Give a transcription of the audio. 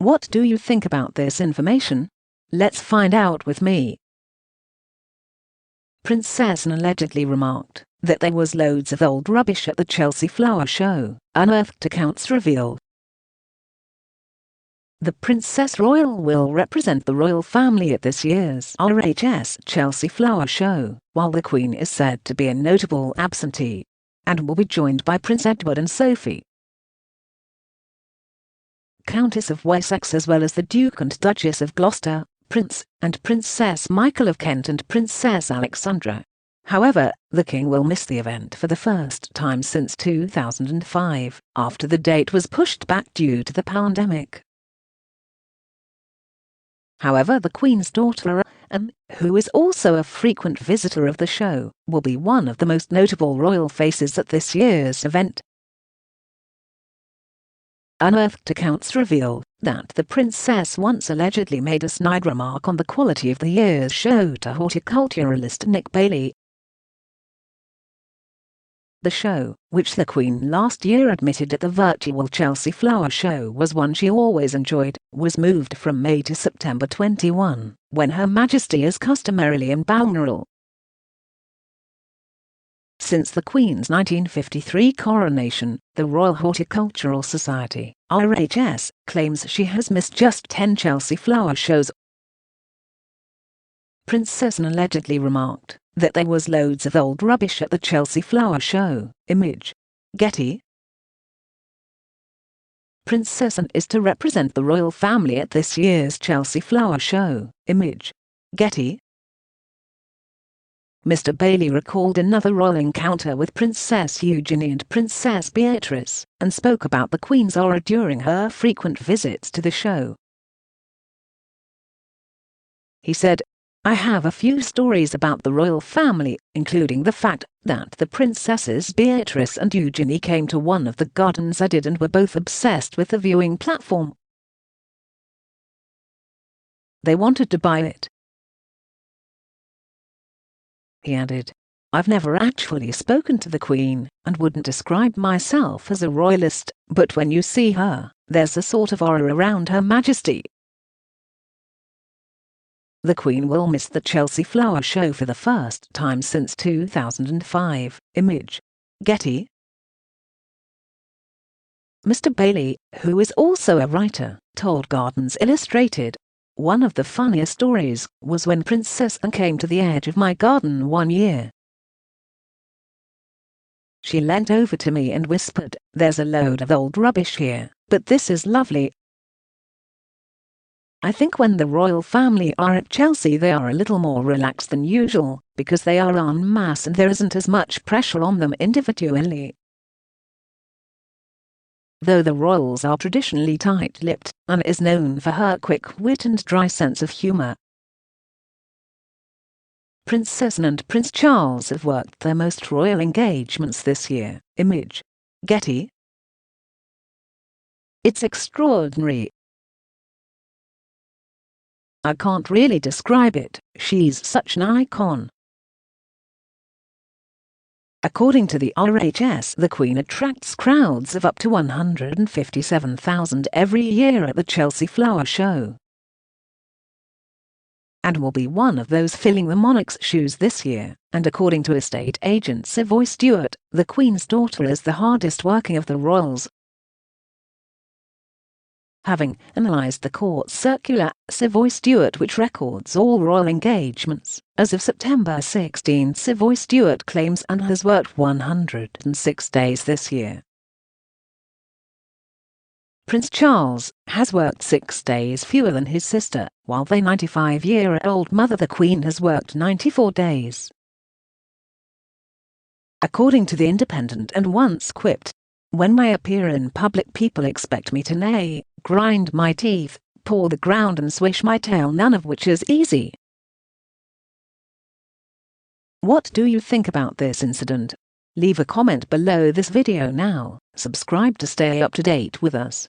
What do you think about this information? Let's find out with me. Princess Anne allegedly remarked that there was loads of old rubbish at the Chelsea Flower Show, unearthed accounts reveal. The Princess Royal will represent the royal family at this year's RHS Chelsea Flower Show, while the Queen is said to be a notable absentee, and will be joined by Prince Edward and Sophie, Countess of Wessex, as well as the Duke and Duchess of Gloucester, Prince and Princess Michael of Kent and Princess Alexandra. However, the King will miss the event for the first time since 2005, after the date was pushed back due to the pandemic. However, the Queen's daughter, Anne, who is also a frequent visitor of the show, will be one of the most notable royal faces at this year's event. Unearthed accounts reveal that the princess once allegedly made a snide remark on the quality of the year's show to horticulturalist Nick Bailey. The show, which the Queen last year admitted at the virtual Chelsea Flower Show was one she always enjoyed, was moved from May to September 21, when Her Majesty is customarily in Balmoral. Since the Queen's 1953 coronation, the Royal Horticultural Society, RHS, claims she has missed just 10 Chelsea Flower Shows. Princess Anne allegedly remarked that there was loads of old rubbish at the Chelsea Flower Show. Image. Getty. Princess Anne is to represent the royal family at this year's Chelsea Flower Show. Image. Getty. Mr. Bailey recalled another royal encounter with Princess Eugenie and Princess Beatrice, and spoke about the Queen's aura during her frequent visits to the show. He said, "I have a few stories about the royal family, including the fact that the princesses Beatrice and Eugenie came to one of the gardens I did and were both obsessed with the viewing platform. They wanted to buy it." He added, "I've never actually spoken to the Queen, and wouldn't describe myself as a royalist, but when you see her, there's a sort of aura around Her Majesty." The Queen will miss the Chelsea Flower Show for the first time since 2005. Image. Getty. Mr. Bailey, who is also a writer, told Gardens Illustrated, "One of the funniest stories was when Princess Anne came to the edge of my garden one year. She leant over to me and whispered, 'There's a load of old rubbish here, but this is lovely.' I think when the royal family are at Chelsea they are a little more relaxed than usual, because they are en masse and there isn't as much pressure on them individually." Though the royals are traditionally tight-lipped, Anne is known for her quick wit and dry sense of humour. Princess Anne and Prince Charles have worked their most royal engagements this year. Image. Getty. It's extraordinary. I can't really describe it, she's such an icon. According to the RHS, the Queen attracts crowds of up to 157,000 every year at the Chelsea Flower Show, and will be one of those filling the monarch's shoes this year. And according to estate agent Savoy Stewart, the Queen's daughter is the hardest working of the royals. Having analysed the court circular, Savoy Stewart, which records all royal engagements, as of September 16, Savoy Stewart claims Anne has worked 106 days this year. Prince Charles has worked 6 days fewer than his sister, while the 95-year-old mother, the Queen, has worked 94 days. According to The Independent, and once quipped, "When I appear in public, people expect me to neigh, grind my teeth, paw the ground and swish my tail, none of which is easy." What do you think about this incident? Leave a comment below this video now. Subscribe to stay up to date with us.